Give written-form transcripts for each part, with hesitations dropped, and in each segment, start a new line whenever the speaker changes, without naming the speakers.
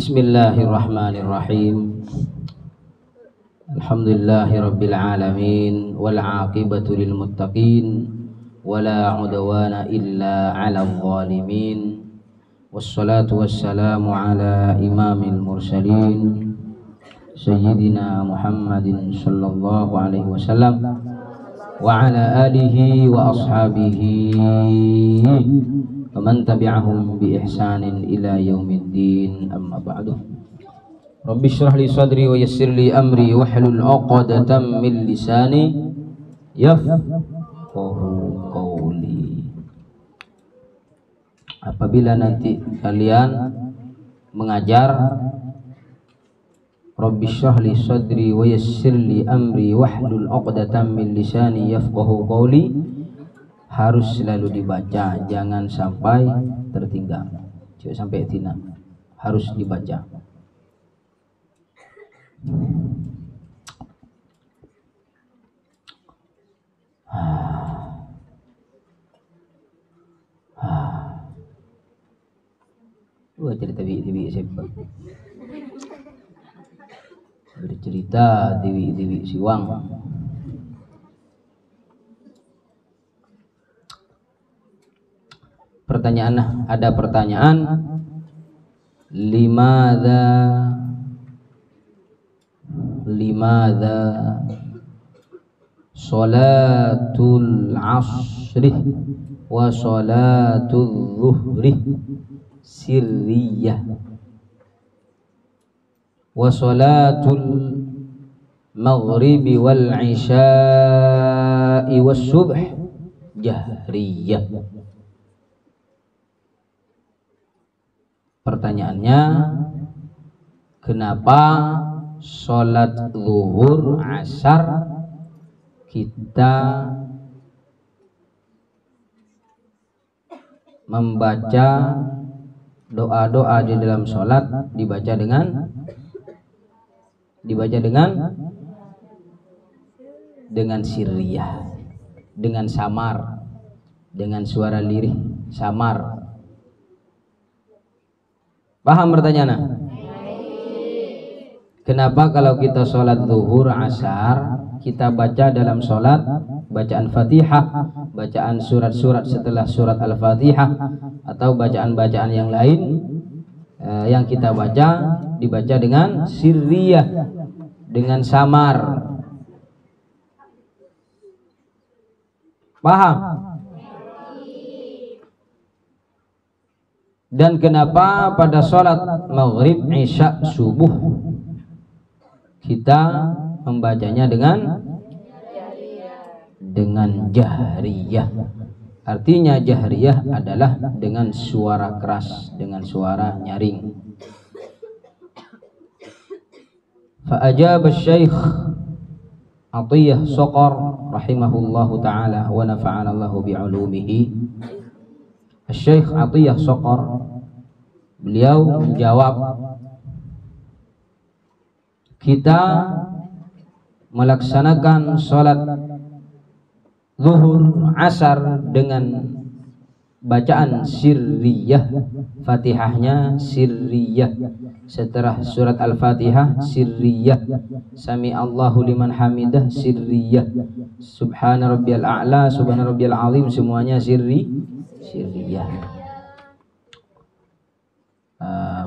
Bismillahirrahmanirrahim. Alhamdulillahirabbil alamin wal 'aqibatu lil muttaqin wala 'udwana illa 'alal zalimin. Wassalatu wassalamu ala imamil mursalin sayyidina Muhammadin sallallahu alaihi wasallam wa ala alihi wa ashabihi wa man tabi'ahum bi ihsanin ila yaumiddin, amma ba'du. Rabbi shrah li sadri wa yassir li amri wahlul 'uqdatam min lisani yafqahu qawli. Apabila nanti kalian mengajar Rabbi shrah li sadri wa yassir li amri wahlul 'uqdatam min lisani yafqahu qawli, harus selalu dibaca, jangan sampai tertinggal, jangan sampai tina, harus dibaca. Wah, cerita TV siapa? Bercerita TV siwang. Pertanyaan, ada pertanyaan, limadza sholatul asri wa sholatul zuhri sirriyah wa sholatul maghribi wal isya'i was subh jahriyah. Pertanyaannya, kenapa sholat zuhur asar kita membaca doa-doa di dalam sholat dibaca dengan sirriyah, dengan samar, dengan suara lirih samar. Paham pertanyaannya? Kenapa kalau kita sholat zuhur asar kita baca dalam sholat bacaan Fatihah, bacaan surat-surat setelah surat Al-Fatihah, atau bacaan-bacaan yang lain yang kita baca dibaca dengan sirriyah, dengan samar? Paham? Dan kenapa pada sholat maghrib, isya, subuh kita membacanya dengan jahriyah? Artinya jahriyah adalah dengan suara keras, dengan suara nyaring. Fa'ajaba Syekh Atiyah Soqor rahimahullahu ta'ala wa nafa'anallahu bi'ulumihi. Syekh Atiyah Soqor, beliau menjawab, kita melaksanakan sholat zuhur asar dengan bacaan sirriyah, Fatihahnya sirriyah, setelah surat Al-Fatihah sirriyah, Sami Allahu liman hamidah sirriyah, Subhana rabbiyal a'la, Subhana rabbiyal azim, semuanya sirriyah.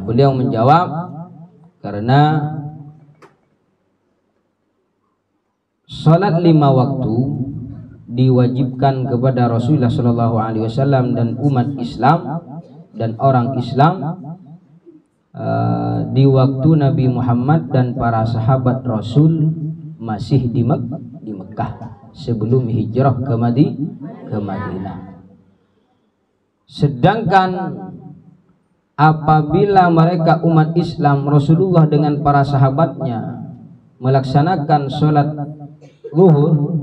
Beliau menjawab, karena salat 5 waktu diwajibkan kepada Rasulullah Shallallahu Alaihi Wasallam dan umat Islam dan orang Islam di waktu Nabi Muhammad dan para sahabat Rasul masih di Mekah sebelum hijrah ke Madinah. Sedangkan apabila mereka umat Islam, Rasulullah dengan para sahabatnya melaksanakan sholat zuhur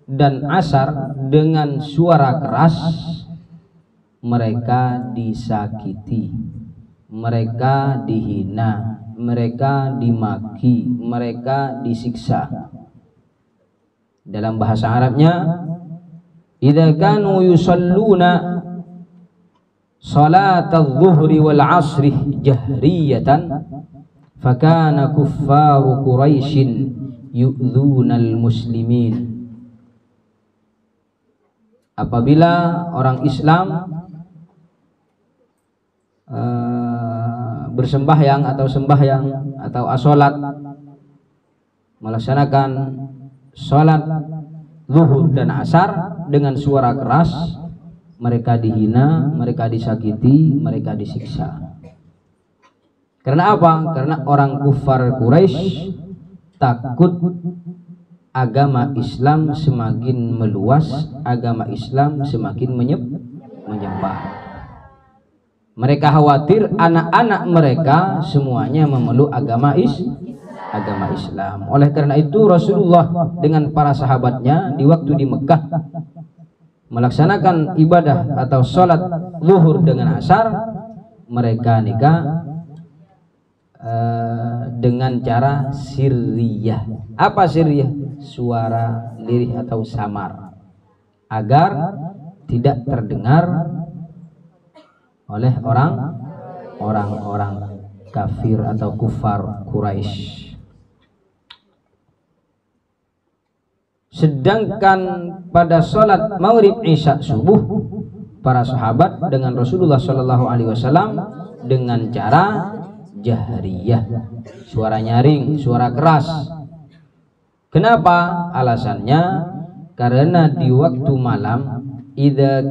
dan asar dengan suara keras, mereka disakiti, mereka dihina, mereka dimaki, mereka disiksa. Dalam bahasa Arabnya, idza kanu yusalluna salatal zuhri wal asri jahriyatan fakana kuffaru Quraisyin yu'dzunal muslimin. Apabila orang Islam bersembahyang atau asolat, melaksanakan sholat zuhur dan asar dengan suara keras, mereka dihina, mereka disakiti, mereka disiksa. Karena apa? Karena orang kufar Quraisy takut agama Islam semakin meluas, agama Islam semakin menyembah. Mereka khawatir anak-anak mereka semuanya memeluk agama Islam. Oleh karena itu Rasulullah dengan para sahabatnya di waktu di Mekah melaksanakan ibadah atau sholat zuhur dengan asar, mereka nikah dengan cara sirriyah. Apa sirriyah? Suara lirih atau samar, agar tidak terdengar oleh orang-orang kafir atau kufar Quraisy. Sedangkan pada sholat maghrib isya subuh, para sahabat dengan Rasulullah Shallallahu Alaihi Wasallam dengan cara jahriyah, suara nyaring, suara keras. Kenapa? Alasannya karena di waktu malam, idza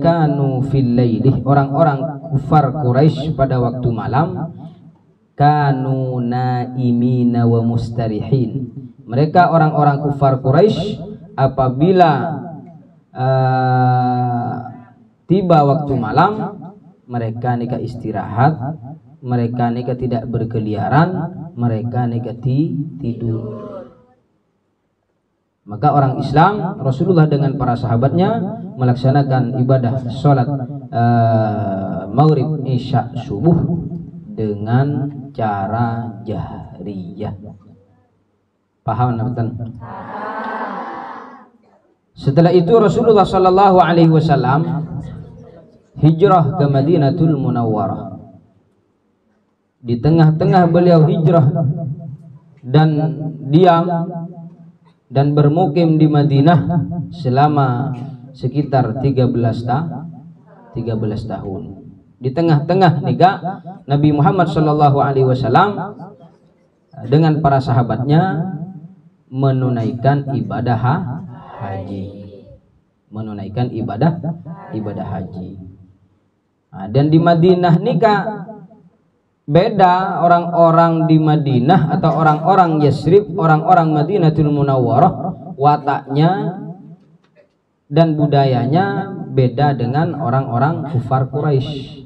kanu fil laili, orang-orang kufar Quraisy pada waktu malam, kanu naimina wa mustarihin. Mereka orang-orang kufar Quraisy apabila tiba waktu malam, mereka nikah istirahat, mereka nikah tidak berkeliaran, mereka nikah tidur. Maka orang Islam, Rasulullah dengan para sahabatnya melaksanakan ibadah sholat maghrib isya subuh dengan cara jahriyah. Paham teman-teman? Setelah itu Rasulullah Sallallahu Alaihi Wasallam hijrah ke Madinatul Munawwarah. Di tengah-tengah beliau hijrah dan diam dan bermukim di Madinah selama sekitar 13 tahun. Di tengah-tengah nikah Nabi Muhammad Sallallahu Alaihi Wasallam dengan para sahabatnya menunaikan ibadah haji, haji. Nah, dan di Madinah nikah beda orang-orang di Madinah atau orang-orang Yasrib, orang-orang Madinatul Munawwarah, wataknya dan budayanya beda dengan orang-orang kufar Quraisy.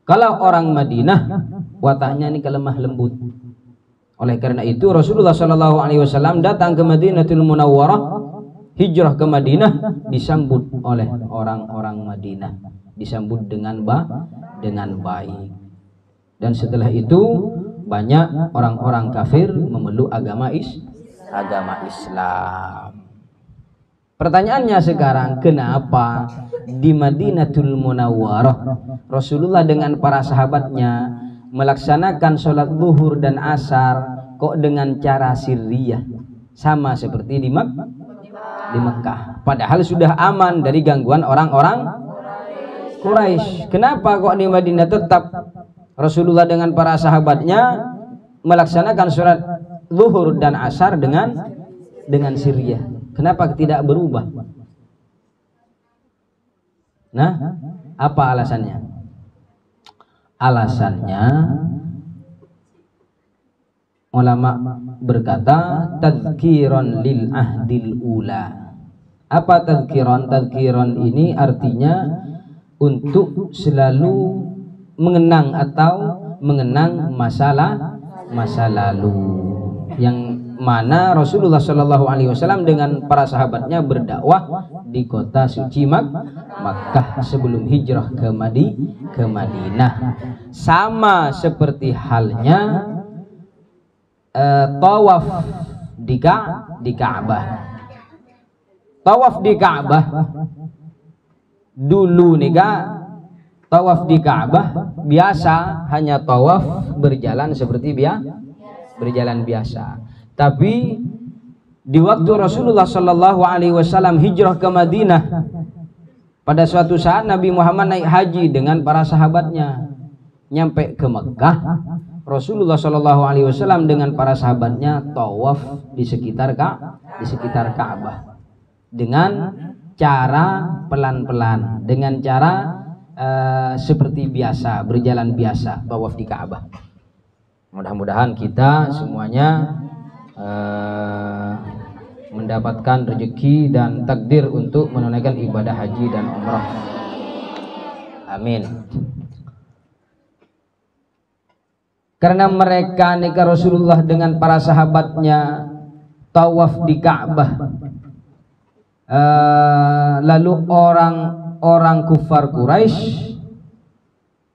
Kalau orang Madinah wataknya ini kelemah lembut. Oleh karena itu Rasulullah Shallallahu Alaihi Wasallam datang ke Madinatul Munawwarah, hijrah ke Madinah, disambut oleh orang-orang Madinah, disambut dengan baik. Dan setelah itu banyak orang-orang kafir memeluk agama Islam. Pertanyaannya sekarang, kenapa di Madinatul Munawwarah Rasulullah dengan para sahabatnya melaksanakan sholat zuhur dan asar kok dengan cara sirriyah, sama seperti di Mekah, padahal sudah aman dari gangguan orang-orang Quraisy? Kenapa kok di Madinah tetap Rasulullah dengan para sahabatnya melaksanakan sholat zuhur dan asar dengan sirriyah? Kenapa tidak berubah? Nah, apa alasannya? Alasannya ulama berkata tadzkiran lil ahdil ula. Apa tadzkiran? Tadzkiran ini artinya untuk selalu mengenang masa lalu yang mana Rasulullah Shallallahu Alaihi Wasallam dengan para sahabatnya berdakwah di kota suci Makkah sebelum hijrah ke Madinah. Sama seperti halnya tawaf di Ka'bah. Tawaf di Ka'bah Dulu nih Kak, tawaf di Ka'bah biasa hanya tawaf berjalan seperti berjalan biasa. Tapi di waktu Rasulullah Shallallahu Alaihi Wasallam hijrah ke Madinah, pada suatu saat Nabi Muhammad naik haji dengan para sahabatnya, nyampe ke Mekah, Rasulullah Shallallahu Alaihi Wasallam dengan para sahabatnya tawaf di sekitar Ka'bah dengan cara pelan-pelan, dengan cara seperti biasa, berjalan biasa, tawaf di Ka'bah. Mudah-mudahan kita semuanya mendapatkan rezeki dan takdir untuk menunaikan ibadah haji dan umrah. Amin. Karena mereka nikah Rasulullah dengan para sahabatnya tawaf di Ka'bah, lalu orang kufar Quraisy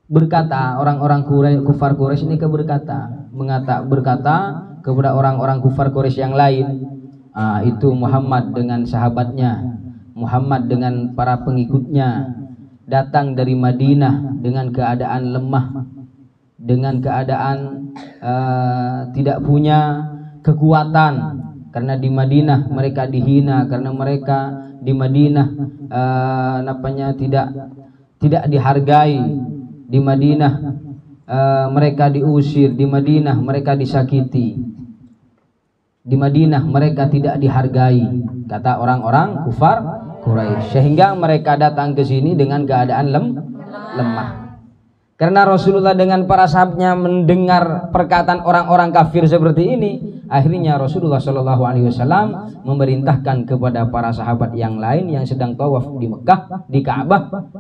berkata, orang-orang kufar Quraisy ini berkata kepada orang-orang kufar Quraisy yang lain, itu Muhammad dengan sahabatnya, Muhammad dengan para pengikutnya datang dari Madinah dengan keadaan lemah, dengan keadaan tidak punya kekuatan, karena di Madinah mereka dihina, karena mereka di Madinah tidak dihargai, di Madinah mereka diusir, di Madinah mereka disakiti, di Madinah mereka tidak dihargai, kata orang-orang kufar Quraisy, sehingga mereka datang ke sini dengan keadaan lemah. Karena Rasulullah dengan para sahabatnya mendengar perkataan orang-orang kafir seperti ini, akhirnya Rasulullah Shallallahu Alaihi Wasallam memerintahkan kepada para sahabat yang lain yang sedang tawaf di Mekah, di Ka'bah,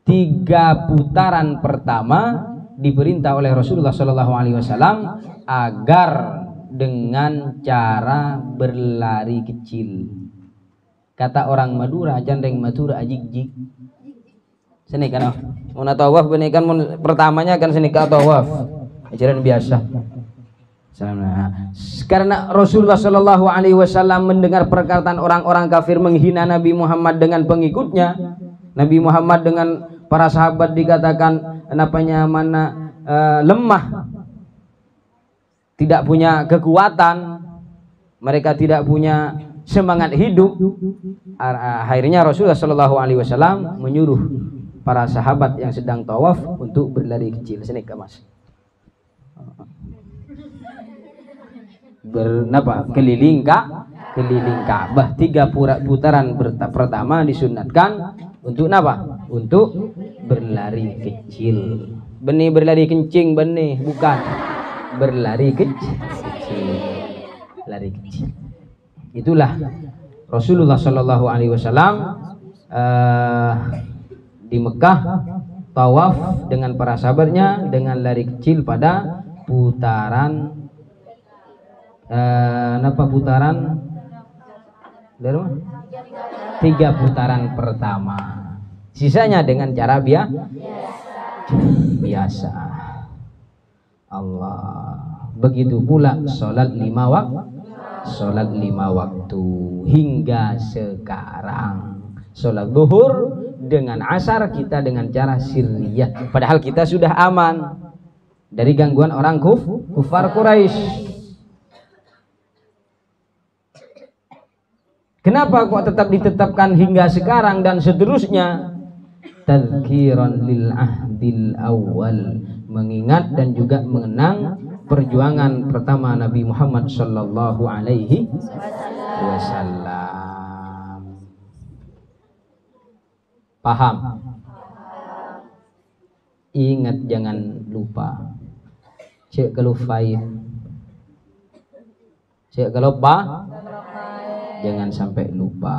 3 putaran pertama diperintah oleh Rasulullah Shallallahu Alaihi Wasallam agar dengan cara berlari kecil. Kata orang Madura, jandeng Madura ajik-jik. Sini kan, mau tawaf benih kan, pertamanya kan sini ke tawaf, ajaran biasa. Karena Rasulullah Shallallahu Alaihi Wasallam mendengar perkataan orang-orang kafir menghina Nabi Muhammad dengan pengikutnya, Nabi Muhammad dengan para sahabat dikatakan lemah, tidak punya kekuatan, mereka tidak punya semangat hidup. Akhirnya Rasulullah Shallallahu Alaihi Wasallam menyuruh para sahabat yang sedang tawaf untuk berlari kecil. Sini ke Mas. Keliling Ka'bah 3 putaran pertama disunatkan untuk apa? Untuk berlari kecil. Benih berlari kencing, benih bukan berlari kecil. Lari kecil. Itulah Rasulullah Shallallahu Alaihi Wasallam di Mekah tawaf dengan para sahabatnya dengan lari kecil pada putaran putaran 3 putaran pertama. Sisanya dengan cara biasa. Allah. Begitu pula sholat 5 waktu hingga sekarang. Sholat zuhur dengan asar kita dengan cara sirriyah, padahal kita sudah aman dari gangguan orang kufar Quraisy. Kenapa kok tetap ditetapkan hingga sekarang dan seterusnya? Tadhkiran lil ahdil awal, mengingat dan juga mengenang perjuangan pertama Nabi Muhammad sallallahu alaihi wasallam. Paham? Ingat, jangan lupa. Cek kalau faid, cek kalau jangan sampai lupa.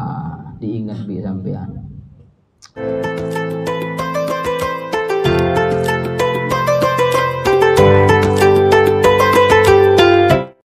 Diingat bi sampean.